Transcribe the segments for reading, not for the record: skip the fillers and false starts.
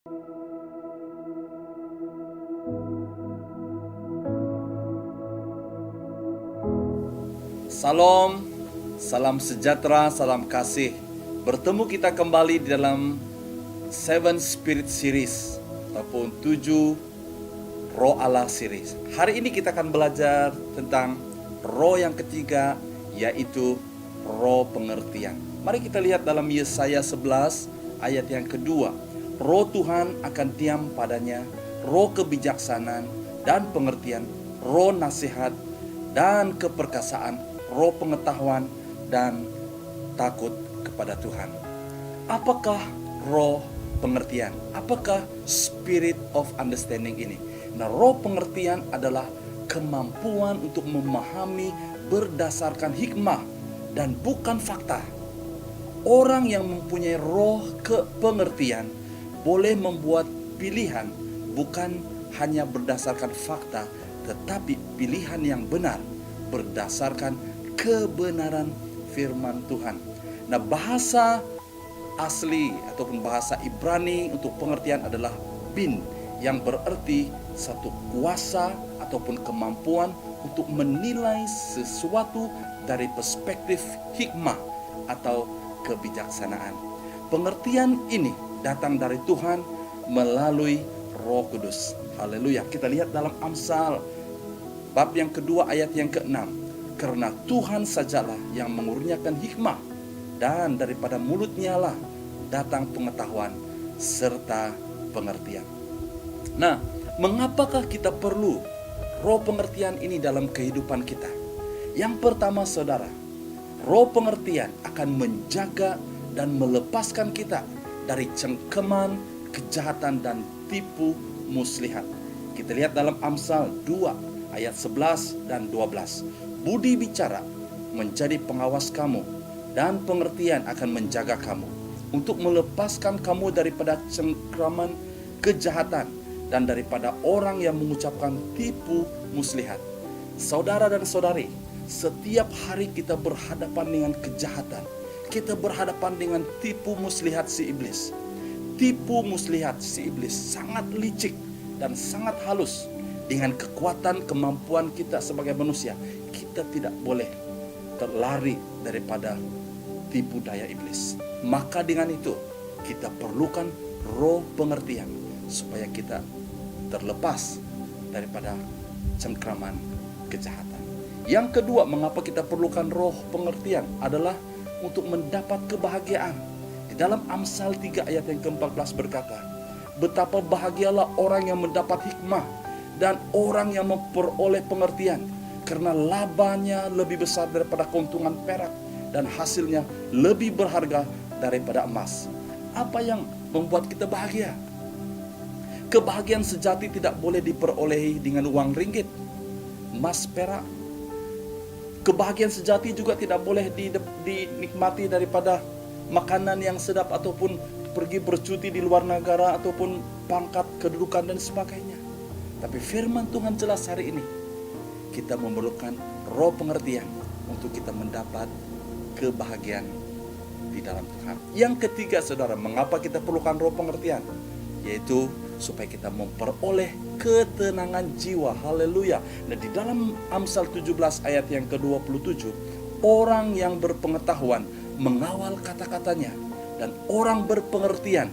Salam, salam sejahtera, salam kasih. Bertemu kita kembali di dalam Seven Spirit Series ataupun 7 Roh Allah Series. Hari ini kita akan belajar tentang roh yang ketiga, yaitu roh pengertian. Mari kita lihat dalam Yesaya 11 ayat yang kedua. Roh Tuhan akan diam padanya, roh kebijaksanaan dan pengertian, roh nasihat dan keperkasaan, roh pengetahuan dan takut kepada Tuhan. Apakah roh pengertian? Apakah spirit of understanding ini? Nah, roh pengertian adalah kemampuan untuk memahami berdasarkan hikmah dan bukan fakta. Orang yang mempunyai roh kepengertian boleh membuat pilihan bukan hanya berdasarkan fakta, tetapi pilihan yang benar berdasarkan kebenaran firman Tuhan. Nah, bahasa asli ataupun bahasa Ibrani untuk pengertian adalah bin, yang berarti satu kuasa ataupun kemampuan untuk menilai sesuatu dari perspektif hikmah atau kebijaksanaan. Pengertian ini datang dari Tuhan melalui Roh Kudus. Haleluya. Kita lihat dalam Amsal bab yang kedua ayat yang ke-6. Karena Tuhan sajalah yang mengurniakan hikmah, dan daripada mulutnya lah datang pengetahuan serta pengertian. Nah, mengapakah kita perlu roh pengertian ini dalam kehidupan kita? Yang pertama, saudara, roh pengertian akan menjaga dan melepaskan kita dari cengkeman, kejahatan, dan tipu muslihat. Kita lihat dalam Amsal 2 ayat 11 dan 12. Budi bicara menjadi pengawas kamu, dan pengertian akan menjaga kamu, untuk melepaskan kamu daripada cengkraman kejahatan dan daripada orang yang mengucapkan tipu muslihat. Saudara dan saudari, setiap hari kita berhadapan dengan kejahatan. Kita berhadapan dengan tipu muslihat si iblis. Tipu muslihat si iblis sangat licik dan sangat halus. Dengan kekuatan kemampuan kita sebagai manusia, kita tidak boleh terlari daripada tipu daya iblis. Maka dengan itu kita perlukan roh pengertian supaya kita terlepas daripada cengkraman kejahatan. Yang kedua, mengapa kita perlukan roh pengertian adalah untuk mendapat kebahagiaan. Di dalam Amsal 3 ayat yang ke-14 berkata, betapa bahagialah orang yang mendapat hikmah dan orang yang memperoleh pengertian, karena labanya lebih besar daripada keuntungan perak dan hasilnya lebih berharga daripada emas. Apa yang membuat kita bahagia? Kebahagiaan sejati tidak boleh diperolehi dengan uang ringgit, emas, perak. Kebahagiaan sejati juga tidak boleh dinikmati daripada makanan yang sedap ataupun pergi bercuti di luar negara ataupun pangkat, kedudukan dan sebagainya. Tapi firman Tuhan jelas hari ini, kita memerlukan roh pengertian untuk kita mendapat kebahagiaan di dalam Tuhan. Yang ketiga, saudara, mengapa kita perlukan roh pengertian? Yaitu supaya kita memperoleh ketenangan jiwa. Haleluya. Nah, di dalam Amsal 17 ayat yang ke-27, orang yang berpengetahuan mengawal kata-katanya, dan orang berpengertian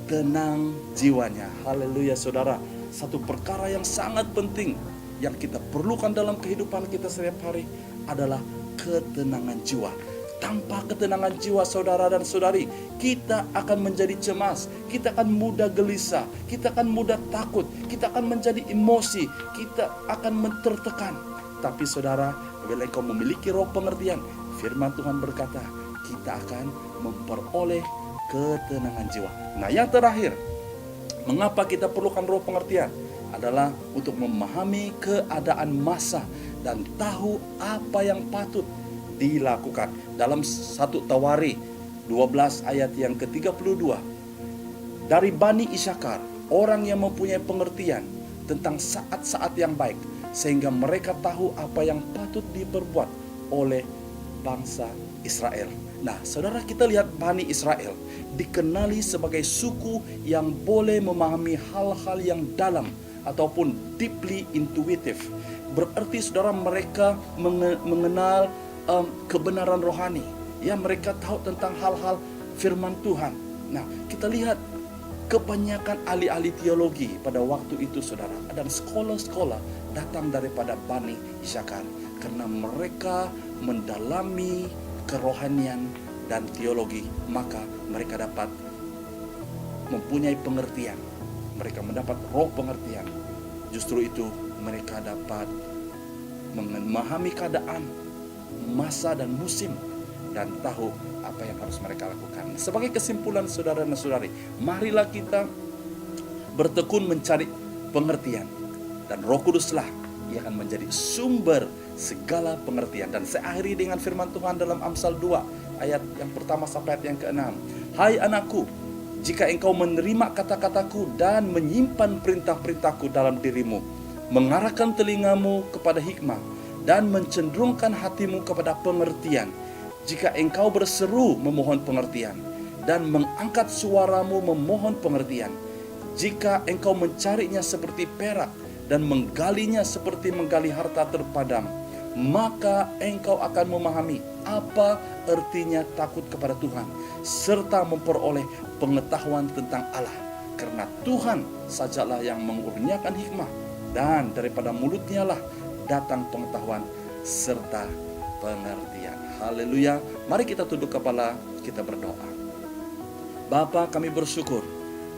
tenang jiwanya. Haleluya, saudara. Satu perkara yang sangat penting yang kita perlukan dalam kehidupan kita setiap hari adalah ketenangan jiwa. Tanpa ketenangan jiwa, saudara dan saudari, kita akan menjadi cemas, kita akan mudah gelisah, kita akan mudah takut, kita akan menjadi emosi, kita akan tertekan. Tapi saudara, bila engkau memiliki roh pengertian, firman Tuhan berkata, kita akan memperoleh ketenangan jiwa. Nah, yang terakhir, mengapa kita perlukan roh pengertian? Adalah untuk memahami keadaan masa dan tahu apa yang patut dilakukan. Dalam 1 Tawari 12 ayat yang ke-32, dari Bani Isyakar, orang yang mempunyai pengertian tentang saat-saat yang baik, sehingga mereka tahu apa yang patut diperbuat oleh bangsa Israel. Nah, saudara, kita lihat Bani Israel dikenali sebagai suku yang boleh memahami hal-hal yang dalam ataupun deeply intuitive. Berarti saudara, mereka mengenal kebenaran rohani. Ya, mereka tahu tentang hal-hal firman Tuhan. Nah, kita lihat kebanyakan ahli-ahli teologi pada waktu itu, saudara, dan sekolah-sekolah datang daripada Bani Isakar karena mereka mendalami kerohanian dan teologi, maka mereka dapat mempunyai pengertian. Mereka mendapat roh pengertian. Justru itu mereka dapat memahami keadaan, masa dan musim, dan tahu apa yang harus mereka lakukan. Sebagai kesimpulan, saudara dan saudari, marilah kita bertekun mencari pengertian, dan Roh Kuduslah yang akan menjadi sumber segala pengertian. Dan saya akhiri dengan firman Tuhan dalam Amsal 2 ayat yang pertama sampai ayat yang ke-6. Hai anakku, jika engkau menerima kata-kataku dan menyimpan perintah-perintahku dalam dirimu, mengarahkan telingamu kepada hikmah dan mencenderungkan hatimu kepada pengertian, jika engkau berseru memohon pengertian dan mengangkat suaramu memohon pengertian, jika engkau mencarinya seperti perak dan menggalinya seperti menggali harta terpadam, maka engkau akan memahami apa artinya takut kepada Tuhan, serta memperoleh pengetahuan tentang Allah. Karena Tuhan sajalah yang mengurniakan hikmah, dan daripada mulutnya lah datang pengetahuan serta pengertian. Haleluya. Mari kita tunduk kepala, kita berdoa. Bapa, kami bersyukur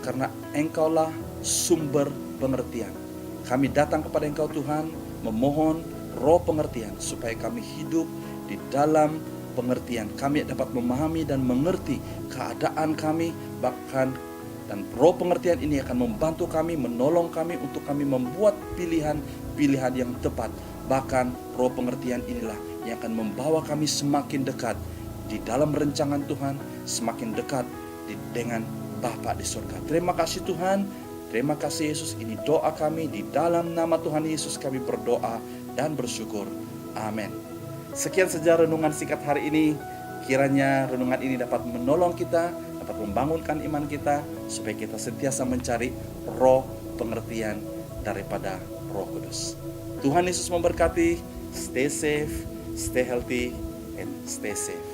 karena Engkaulah sumber pengertian. Kami datang kepada Engkau Tuhan, memohon roh pengertian supaya kami hidup di dalam pengertian. Kami dapat memahami dan mengerti keadaan kami, bahkan dan roh pengertian ini akan membantu kami, menolong kami untuk kami membuat pilihan-pilihan yang tepat. Bahkan roh pengertian inilah yang akan membawa kami semakin dekat di dalam rencangan Tuhan, semakin dekat dengan Bapa di surga. Terima kasih Tuhan, terima kasih Yesus. Ini doa kami, di dalam nama Tuhan Yesus kami berdoa dan bersyukur. Amin. Sekian saja renungan singkat hari ini. Kiranya renungan ini dapat menolong kita, dapat membangunkan iman kita, supaya kita sentiasa mencari roh pengertian daripada Roh Kudus. Tuhan Yesus memberkati. Stay safe, stay healthy, and stay safe.